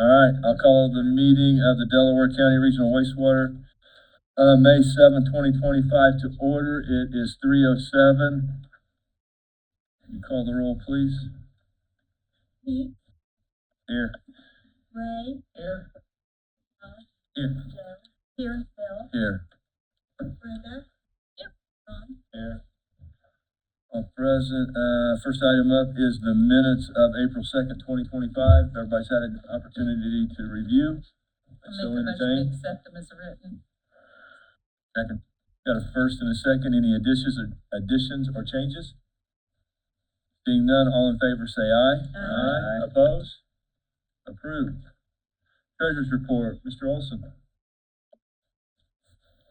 All right, I'll call the meeting of the Delaware County Regional Wastewater, May 7th, 2025 to order. It is 3:07. You call the roll, please. Pete, Here. Ray, Here. Joe, here, Bill, Here. Brenda, Ron, Here. All present. First item up is the minutes of April 2nd, 2025. Everybody's had an opportunity to review. I'll So make the motion to entertained. accept them as written. Second. Got a first and a second. Any additions or changes? Seeing none, all in favor say aye. Aye. Opposed? Approved. Treasurer's report, Mr. Olson.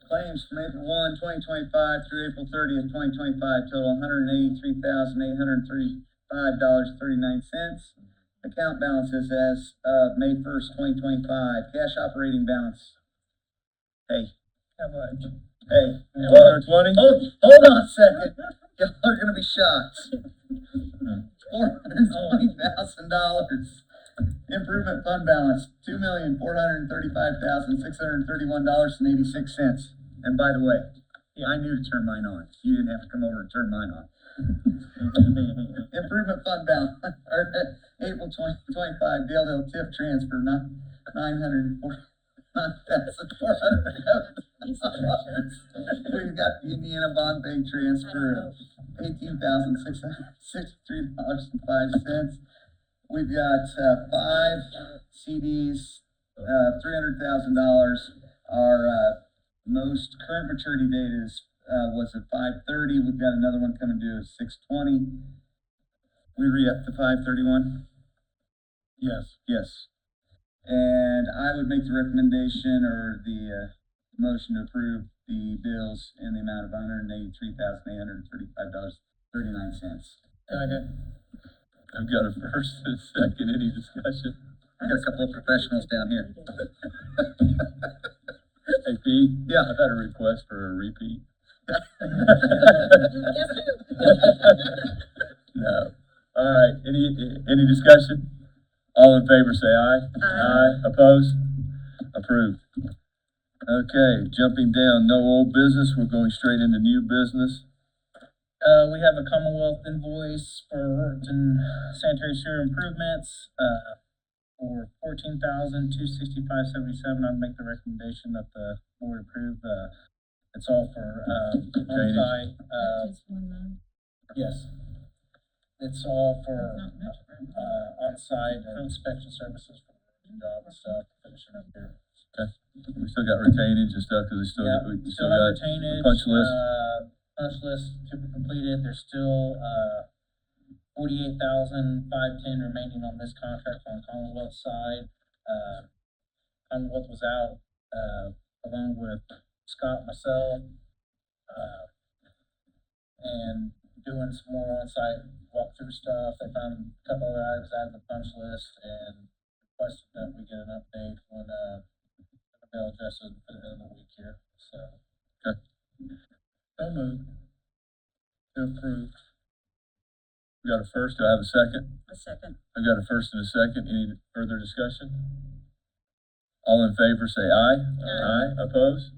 Claims from April 1, 2025 through April 30th, 2025 total $183,835.39. Account balances as of May 1st, 2025. Cash operating balance. Hey. How much? Hey. 120? Hold on a second. Y'all are gonna be shocked. $420,000. Improvement fund balance, $2,435,631.86. And by the way, I knew to turn mine on. You didn't have to come over and turn mine on. Improvement fund balance, or April 2025, Dale TIF transfer, $949,411. We've got the Indiana Bond Bank transfer of $18,663.05. We've got 5 CDs, $300,000. Our most current maturity date is was at 5/30. We've got another one coming due at 6/20. We re-up to 5/31. Yes. Yes. And I would make the recommendation or the motion to approve the bills in the amount of $183,835.39. Second. I've got a first and a second. Any discussion? I got a couple of professionals down here. Hey, Pete? Yeah. I've had a request for a repeat. No. All right. Any discussion? All in favor say aye. Aye. Opposed? Approved. Okay, jumping down, no old business. We're going straight into new business. We have a Commonwealth invoice for Rorton sanitary sewer improvements, for $14,265.77. I'd make the recommendation that the board approve. It's all for, on-site, Just one month. yes. It's all for, Not much for him. on-site inspection services for the job and stuff, finishing up here. We still got retainage and stuff, cause we still Yeah, got still have retainage, punch list. Punch list to be completed. There's still, $48,510 remaining on this contract on Commonwealth side. Commonwealth was out, along with Scott, myself, and doing some more on-site walkthrough stuff. They found a couple other items out of the punch list and requested that we get an update when, they'll address it at the end of the week here, so. Okay. So moved. To approve. We got a first, do I have a second? A second. I've got a first and a second. Any further discussion? All in favor say aye. Aye. Opposed?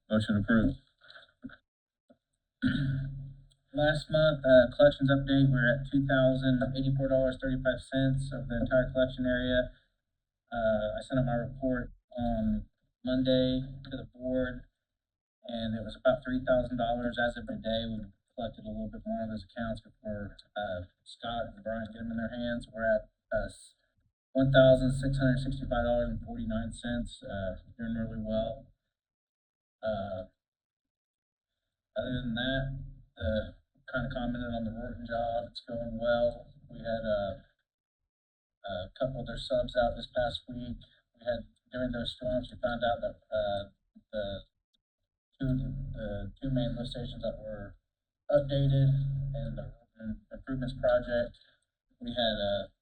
Motion approved. Last month, collections update, we're at $2,084.35 of the entire collection area. I sent out my report on Monday to the board, and it was about $3,000 as of today. We've collected a little bit more of those accounts before Scott and Brian get them in their hands. We're at $1,665.49. Doing really well. Other than that, kind of commented on the Rorton job. It's going well. We had a couple of their subs out this past week. We had during those storms, we found out that the two main lift stations that were updated and the improvements project. We had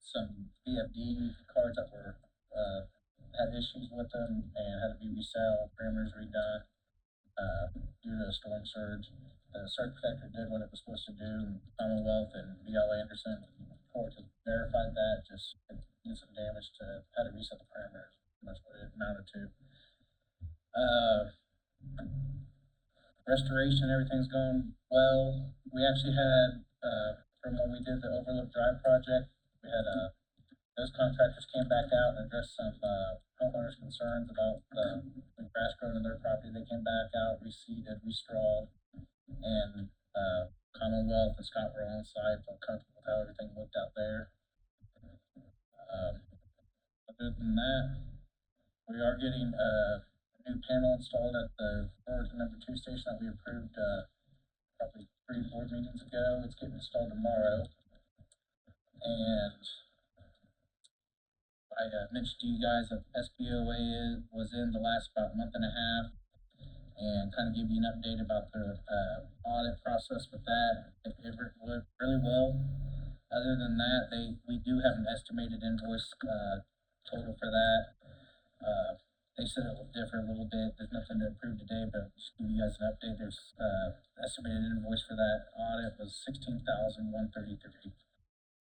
some VFD cards that were had issues with them and had to be reset, parameters redone due to a storm surge. The circuit protector did what it was supposed to do, and Commonwealth and BL Anderson report has verified that. Just did some damage had to reset the parameters, that's what it amounted to. Restoration, everything's going well. We actually had, from when we did the Overlook Drive project, we had, those contractors came back out and addressed some, homeowners' concerns about the grass growing in their property. They came back out, reseeded, restrawed, and, Commonwealth and Scott were on site, felt comfortable with how everything looked out there. Other than that, we are getting, a new panel installed at the number 2 station that we approved, probably 3 board meetings ago. It's getting installed tomorrow. And I mentioned to you guys that SBOA was in the last about month and a half, and kind of give you an update about the audit process with that. It went really well. Other than that, we do have an estimated invoice total for that. They said it will differ a little bit. There's nothing to approve today, but just give you guys an update. There's estimated invoice for that audit was $16,133.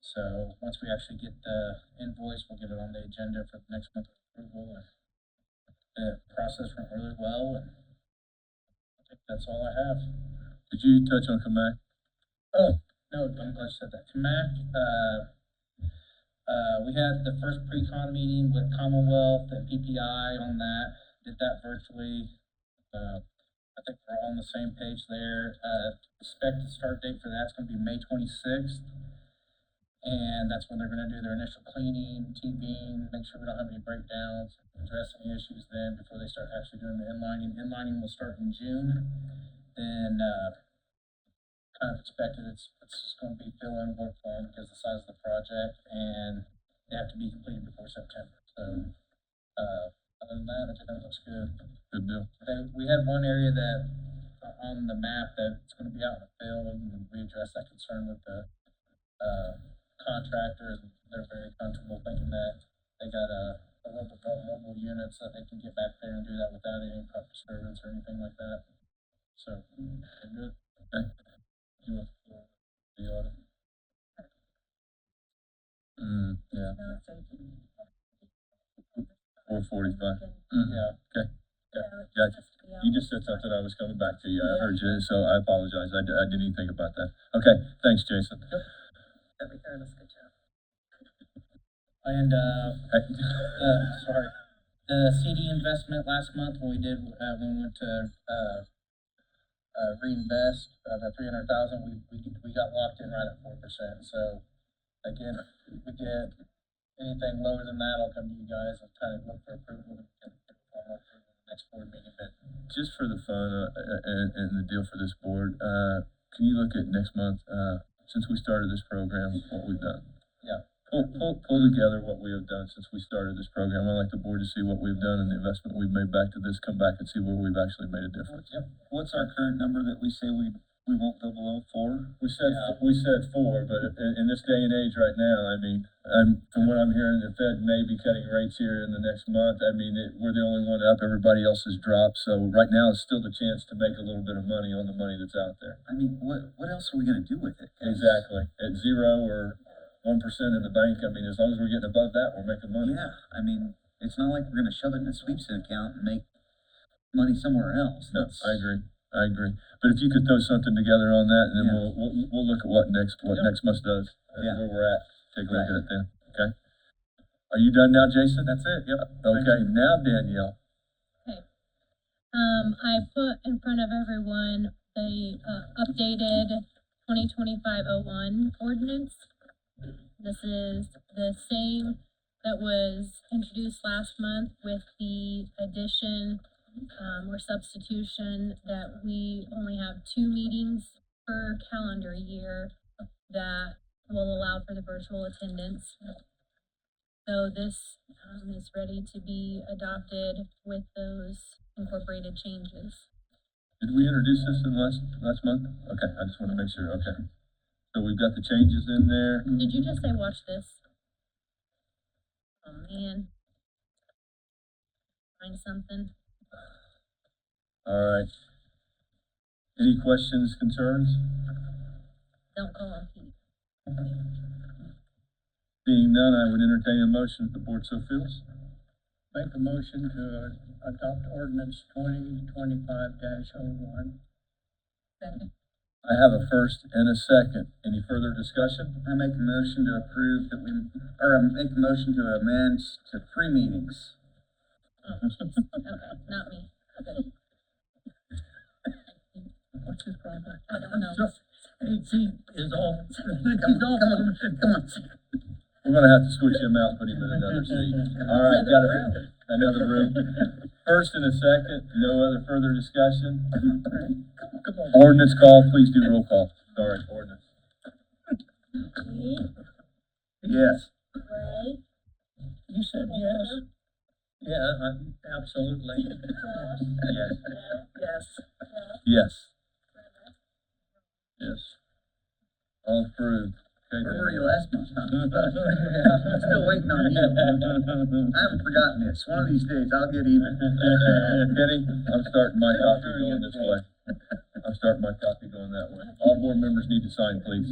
So once we actually get the invoice, we'll get it on the agenda for the next month's approval. And the process went really well, and I think that's all I have. Did you touch on Kamak? Oh, no, I'm glad you said that. Kamak, we had the first pre-con meeting with Commonwealth and PPI on that, did that virtually. I think we're all on the same page there. Expected start date for that's gonna be May 26th. And that's when they're gonna do their initial cleaning, TVing, make sure we don't have any breakdowns, address any issues then before they start actually doing the inlining. Inlining will start in June. Then, kind of expected it's just gonna be fill-in work for them because of the size of the project, and they have to be completed before September. So, other than that, everything looks good. Good deal. We had one area that, on the map that's gonna be out in the field, and we addressed that concern with the, contractor, and they're very comfortable thinking that they got a little bit more mobile units that they can get back there and do that without any proper disturbance or anything like that. So, they're good. Okay. You want the audit? Yeah. 4:45. Yeah. Okay. Gotcha. You just said something, I was coming back to you. I heard you, so I apologize. I didn't even think about that. Okay, thanks, Jason. Every Carlos, good job. And, Hey. sorry, the CD investment last month when we went to, reinvest, that 300,000, we got locked in right at 4%. So again, if we get anything lower than that, I'll come to you guys and kind of look for approval and formal approval in the next board meeting. But Just for the fun, and the deal for this board, can you look at next month, since we started this program, what we've done? yeah, Pull together what we have done since we started this program. I'd like the board to see what we've done and the investment we've made back to this, come back and see where we've actually made a difference. yep. What's our current number that we say we won't go below 4? We said, Yeah. we said 4, but in this day and age right now, I mean, from what I'm hearing, the Fed may be cutting rates here in the next month. I mean, we're the only one up, everybody else has dropped. So right now is still the chance to make a little bit of money on the money that's out there. I mean, what else are we gonna do with it, guys? Exactly. At 0 or 1% in the bank, I mean, as long as we're getting above that, we're making money. Yeah, I mean, it's not like we're gonna shove it in a sweepstakes account and make money somewhere else. No, I agree. But if you could throw something together on that, and then Yeah. we'll look at what next Yeah. month does, Yeah. where we're at. Take a look Right. at it then. Okay. Are you done now, Jason? That's it. Yep. Thank Okay. Now Danielle. I put in front of everyone the updated 2025-01 ordinance. This is the same that was introduced last month with the addition or substitution that we only have 2 meetings per calendar year that will allow for the virtual attendance. So this is ready to be adopted with those incorporated changes. Did we introduce this in last month? Okay, I just want to make sure. Okay. So we've got the changes in there. Did you just say watch this? Oh man. Find something. All right. Any questions, concerns? Don't call on Pete. Seeing none, I would entertain a motion if the board so feels. Make a motion to adopt ordinance 2025-01. Second. I have a first and a second. Any further discussion? I make a motion to approve that I make a motion to amend to 3 meetings. Oh, jeez. Okay, not me. Okay. What's his problem? I don't know. He is all, he's Come all. on, come on. We're gonna have to switch him out, put him in another seat. All right, got another room. First and a second, no other further discussion. Come on. Ordinance call, please do roll call. Sorry, ordinance. Yes. Ray, You said yes? Yeah, absolutely. Yes. Yes. Yes. Yes. All approved. Okay, Where then. were you last month? Still waiting on you. I haven't forgotten this. One of these days, I'll get even. Kenny, I'm starting my copy going this way. I'm starting my copy going that way. All board members need to sign, please.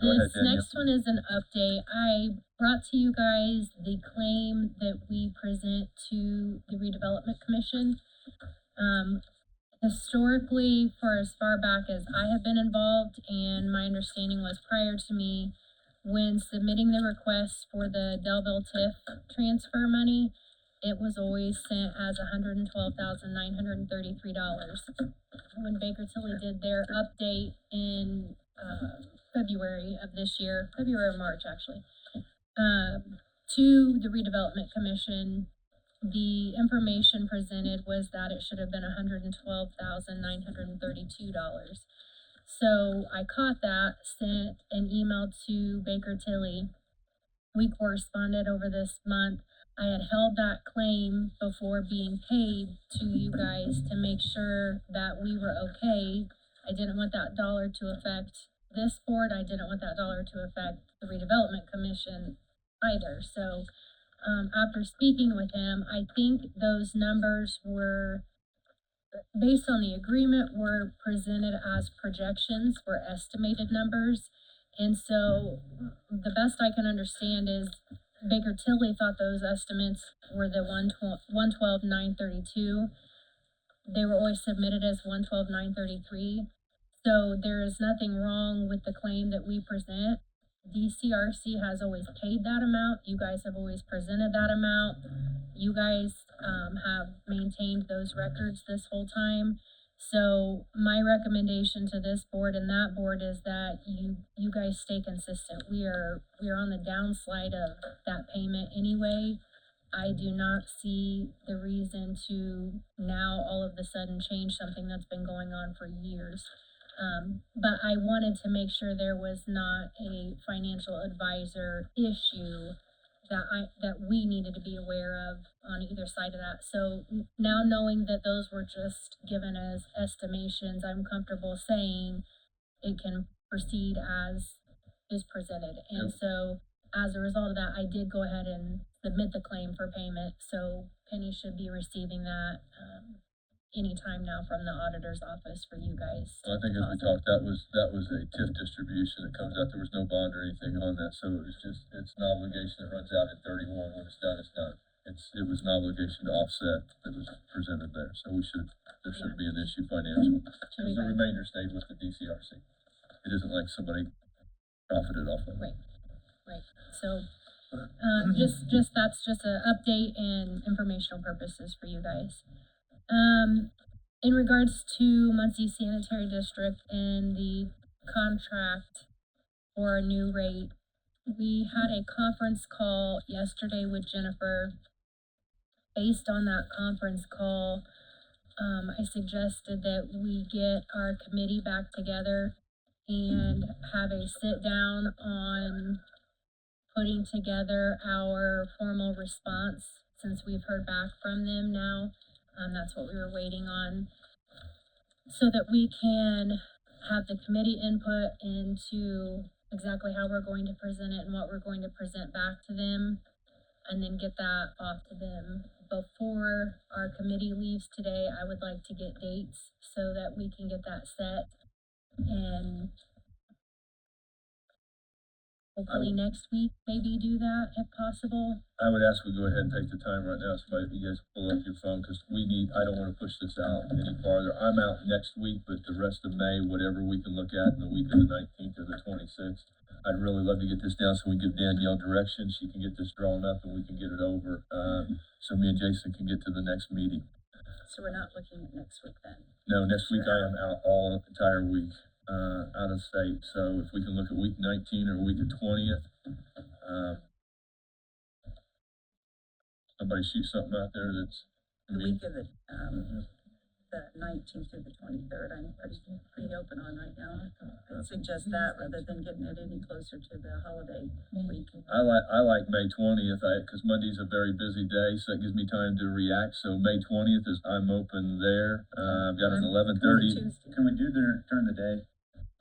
Go ahead, this Danielle. next one is an update. I brought to you guys the claim that we present to the redevelopment commission. Historically, for as far back as I have been involved, and my understanding was prior to me, when submitting the request for the Delville TIF transfer money, it was always sent as $112,933. When Baker Tilly did their update in, February of this year, February or March actually, to the redevelopment commission, the information presented was that it should have been $112,932. So I caught that, sent an email to Baker Tilly. We corresponded over this month. I had held that claim before being paid to you guys to make sure that we were okay. I didn't want that dollar to affect this board. I didn't want that dollar to affect the redevelopment commission either. So after speaking with him, I think those numbers were, based on the agreement, were presented as projections, were estimated numbers. And so the best I can understand is Baker Tilly thought those estimates were the 112,932. They were always submitted as 112,933. So there is nothing wrong with the claim that we present. DCRC has always paid that amount. You guys have always presented that amount. You guys have maintained those records this whole time. So my recommendation to this board and that board is that you guys stay consistent. We are on the downslide of that payment anyway. I do not see the reason to now all of a sudden change something that's been going on for years. But I wanted to make sure there was not a financial advisor issue that we needed to be aware of on either side of that. So now knowing that those were just given as estimations, I'm comfortable saying it can proceed as is presented. And Yep. so as a result of that, I did go ahead and submit the claim for payment. So Penny should be receiving that, anytime now from the auditor's office for you guys. I think as we talked, that was a TIF distribution that comes out. There was no bond or anything on that, so it was just, it's an obligation that runs out at 31. When it's done, it's done. It was an obligation to offset that was presented there, so there shouldn't be an issue financial. Should be Because the fine. remainder stayed with the DCRC. It isn't like somebody profited off of it. Right. So, just that's just an update and informational purposes for you guys. In regards to Muncie Sanitary District and the contract for a new rate, we had a conference call yesterday with Jennifer. Based on that conference call, I suggested that we get our committee back together and have a sit down on putting together our formal response, since we've heard back from them now. That's what we were waiting on, so that we can have the committee input into exactly how we're going to present it and what we're going to present back to them, and then get that off to them. Before our committee leaves today, I would like to get dates so that we can get that set and hopefully next week, maybe do that if possible. I would ask we go ahead and take the time right now, so if you guys pull up your phone, because I don't wanna push this out any farther. I'm out next week, but the rest of May, whatever we can look at in the week of the 19th or the 26th. I'd really love to get this down so we give Danielle direction, she can get this drawn up and we can get it over, so me and Jason can get to the next meeting. So we're not looking at next week then? No, next week I am out all entire week, out of state, so if we can look at week 19 or week of 20th, somebody shoot something out there that's. The week of the 19th through the 23rd, I'm pretty open on right now. I'd suggest that rather than getting it any closer to the holiday week. I like May 20th, cause Monday's a very busy day, so that gives me time to react, so May 20th I'm open there, I've got an 11:30. Tuesday. Can we do during the day,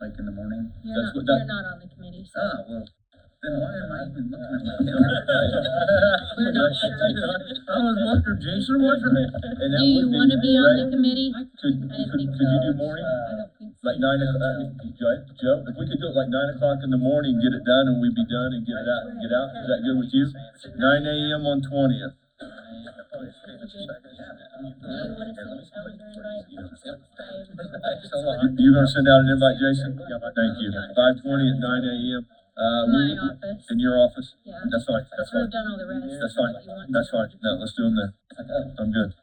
like in the morning? That's what that- You're not on the committee, so. Oh, well, then why am I even looking at my calendar? We're not I was wondering, Jason, what's And Do that you would be wanna be on the great. committee? Could I didn't think you do morning? I don't think so. Like 9 o'clock, Joe, if we could do it like 9 o'clock in the morning, get it done and we'd be done and get it out, is that good with you? 9 AM on 20th. Do you wanna send a calendar invite? You gonna send out an invite, Jason? Thank you. 5:20 at 9 AM. My office, In your office? yeah. That's fine, that's We've fine, done all the rest. that's fine, If you want that's to. fine. No, let's do them there. I'm good.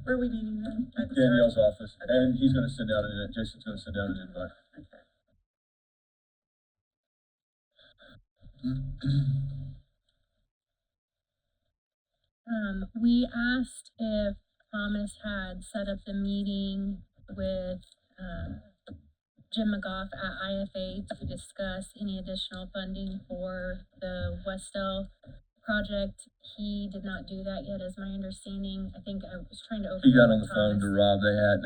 Where are we meeting then? At the Danielle's start? office, and he's gonna send out Jason's gonna send out an invite. We asked if Thomas had set up the meeting with, Jim McGough at IFA to discuss any additional funding for the Westell project. He did not do that yet, is my understanding. I think I was trying to. He got on overhear the phone to Thomas. Rob, they had,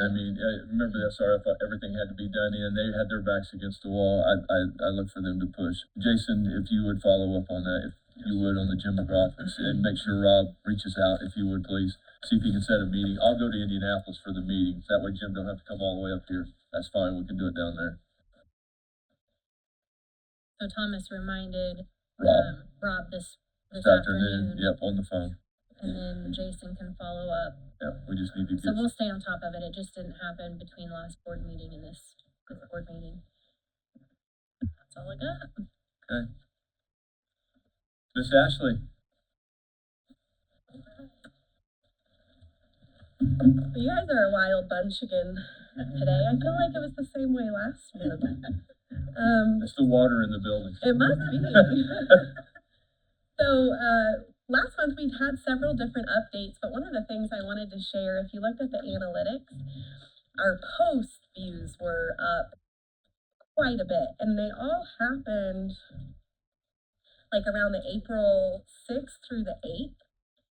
remember the SRF, everything had to be done in, they had their backs against the wall, I look for them to push. Jason, if you would follow up on that, if you would, on the Jim McGraw, and make sure Rob reaches out, if you would, please. See if he can set a meeting, I'll go to Indianapolis for the meeting, that way Jim don't have to come all the way up here, that's fine, we can do it down there. So Thomas reminded, Rob, Rob this this afternoon, yep, on the phone, and then Jason can follow up. yep, we just need to So get, we'll stay on top of it. It just didn't happen between last board meeting and this board meeting. That's all I got. okay. Miss Ashley, You guys are a wild bunch again today. I feel like it was the same way last month. it's the water in the building. It must be. So, last month we'd had several different updates, but one of the things I wanted to share, if you looked at the analytics, our post views were up quite a bit, and they all happened like around the April 6th through the 8th.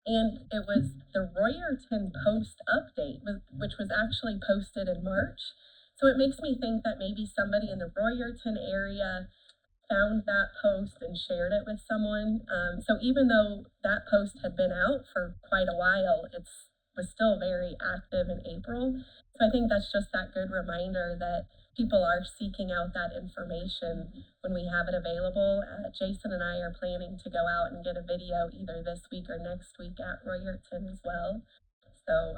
And it was the Royerton Post update, which was actually posted in March. So it makes me think that maybe somebody in the Royerton area found that post and shared it with someone. So even though that post had been out for quite a while, it was still very active in April. So I think that's just that good reminder that people are seeking out that information when we have it available. Jason and I are planning to go out and get a video either this week or next week at Royerton as well. So,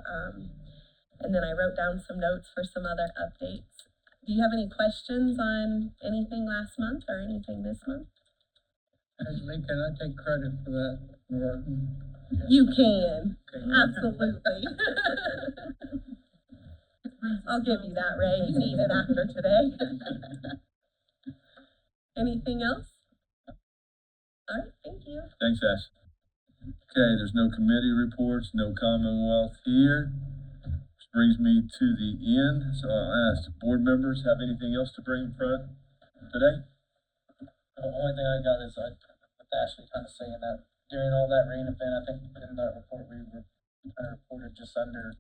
and then I wrote down some notes for some other updates. Do you have any questions on anything last month or anything this month? Ashley, can I take credit for that, Norton? You can, Okay. absolutely. I'll give you that, Ray. You need it after today. Anything else? All right, thank you. Thanks, Ash. Okay, there's no committee reports, no Commonwealth here. Which brings me to the end, so I'll ask, board members have anything else to bring in front today? The only thing I got is with Ashley kind of saying that during all that rain event, I think in that report we kind of reported just under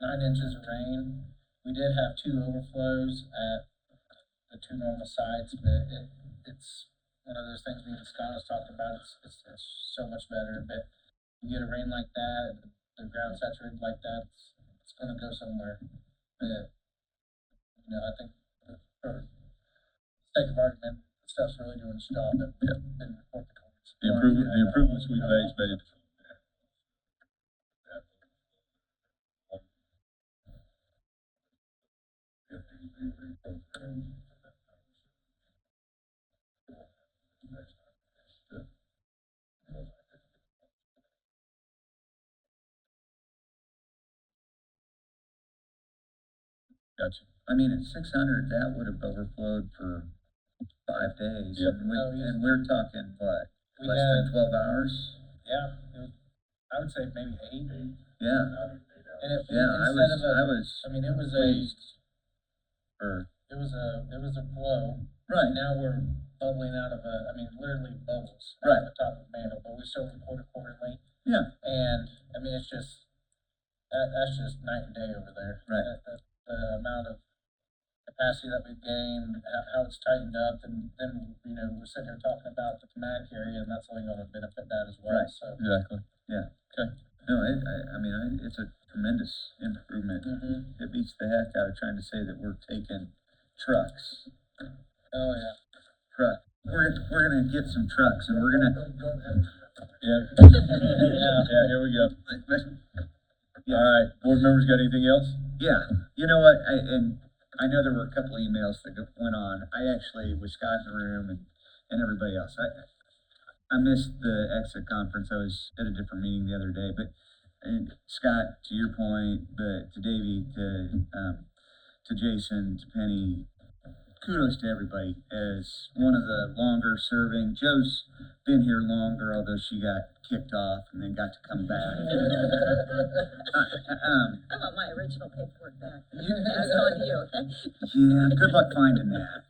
9 inches of rain. We did have 2 overflows at the 2 normal sites, but it's one of those things me and Scott was talking about. It's so much better, but you get a rain like that, the ground saturated like that, it's gonna go somewhere. But, I think for sake of argument, stuff's really doing its job that we've been working towards. The improvements we've made made it. Gotcha. I mean, at 600, that would have overflowed for 5 days. Yep. And we're talking, what, We less had, than 12 hours? yeah, I would say maybe 8. Yeah, And it, yeah, I was I mean, it was pleased. Or, it was a flow. right, Now we're bubbling out of literally bubbles. Right. At the top of the mantle, but we still report accordingly. yeah, And, I mean, it's just, that's just night and day over there. Right. The amount of capacity that we've gained, how it's tightened up, and then, we're sitting here talking about the Kamak area, and that's only gonna benefit that as well, Right. so. Exactly. no, it's a tremendous improvement. Mhm. It beats the heck out of trying to say that we're taking trucks. Oh, yeah. We're gonna get some trucks and we're gonna, Yeah. Yeah. Here we go. Yeah. All right, board members got anything else? yeah, you know what, I know there were a couple emails that went on. I actually, with Scott in the room and everybody else, I missed the exit conference. I was at a different meeting the other day, but, and Scott, to your point, but to Davey, to Jason, to Penny, kudos to everybody as one of the longer serving. Joe's been here longer, although she got kicked off and then got to come back. I want my original paperwork back. That's on you, okay? Yeah, good luck finding that.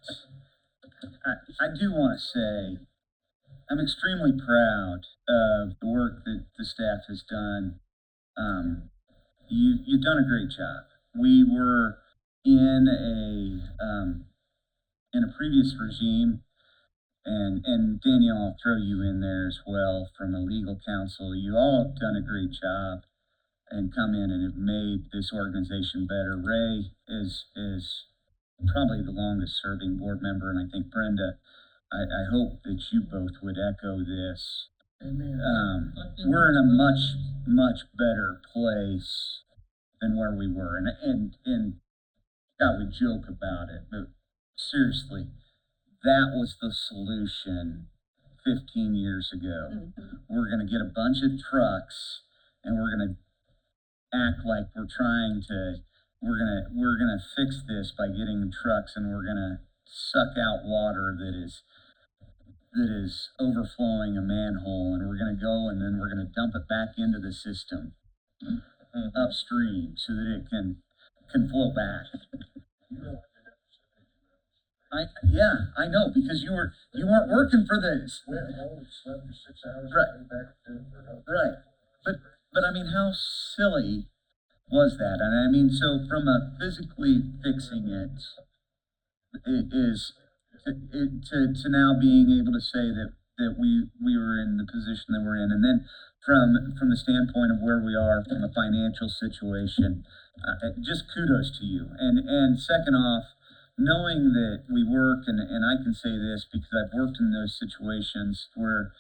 I do want to say, I'm extremely proud of the work that the staff has done. You've done a great job. We were in a previous regime, and Danielle, I'll throw you in there as well from a legal counsel. You all have done a great job and come in and have made this organization better. Ray is probably the longest serving board member, and I think Brenda, I hope that you both would echo this. We're in a much, much better place than where we were. And God, we joke about it, but seriously, that was the solution 15 years ago. We're gonna get a bunch of trucks and we're gonna act like we're gonna fix this by getting trucks, and we're gonna suck out water that is overflowing a manhole, and we're gonna go and then we're gonna dump it back into the system upstream so that it can flow back. I know, because you weren't working for this. Went home, slept for 6 hours, Right. came back to dinner. Right. But I mean, how silly was that? And I mean, so from a physically fixing it is to now being able to say that we were in the position that we're in, and then from the standpoint of where we are from a financial situation, just kudos to you. And second off, knowing that we work, and I can say this because I've worked in those situations where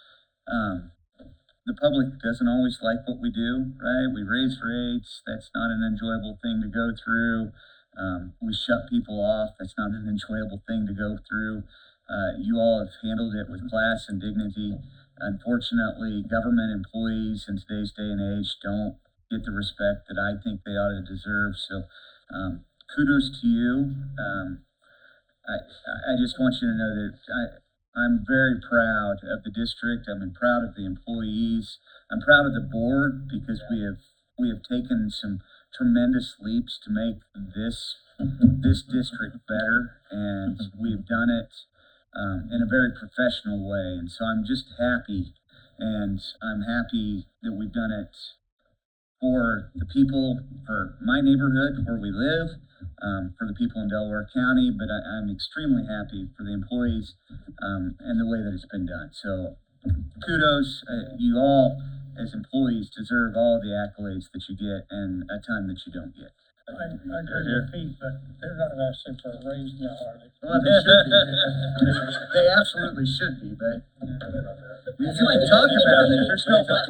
the public doesn't always like what we do, right? We raise rates. That's not an enjoyable thing to go through. We shut people off. That's not an enjoyable thing to go through. You all have handled it with class and dignity. Unfortunately, government employees in today's day and age don't get the respect that I think they ought to deserve. So, kudos to you. I just want you to know that I'm very proud of the district. I'm proud of the employees. I'm proud of the board because we have taken some tremendous leaps to make this district better, and we've done it in a very professional way. And so I'm just happy, and I'm happy that we've done it for the people, for my neighborhood where we live, for the people in Delaware County, but I'm extremely happy for the employees and the way that it's been done. So kudos, you all as employees deserve all the accolades that you get and a ton that you don't get. I agree with Pete, but they're not asking for a raise now, are they? Well, they should be. They absolutely should be, but we can talk about it. There's no. But,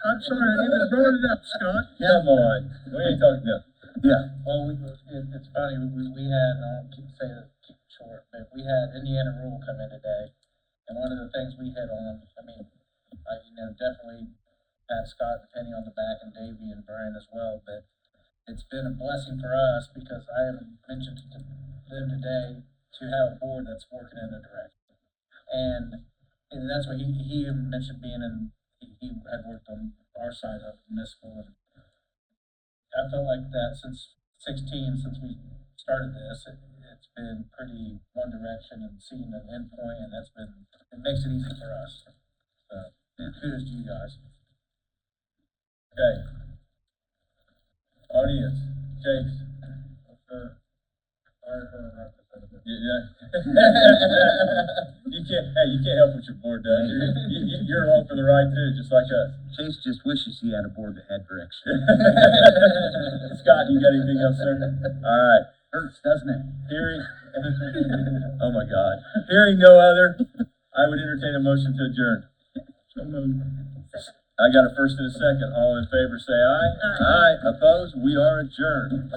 I'm sorry, I even brought it up, Scott. Come on, we ain't talking about. yeah, Well, it's funny, we had, I don't keep saying it, keep it short, but we had Indiana Rule come in today. And one of the things we hit on, I mean, definitely pat Scott and Penny on the back and Davey and Brian as well, but it's been a blessing for us because I haven't mentioned to them today to have a board that's working in a direction. And that's what he even mentioned being in, he had worked on our side of municipal, and I felt like that since 16, since we started this, it's been pretty one direction and seeing an end point, and it makes it easy for us. So, kudos to you guys. Okay. Audience, Chase. Sorry for a representative. Yeah. You can't help what your board does. You're along for the ride too, just like us. Chase just wishes he had a board that had direction. Scott, you got anything else, sir? All right. Hurts, doesn't it? Hearing, oh my God. Hearing no other, I would entertain a motion to adjourn. So moved. I got a first and a second. All in favor, say aye. Aye. Opposed? We are adjourned.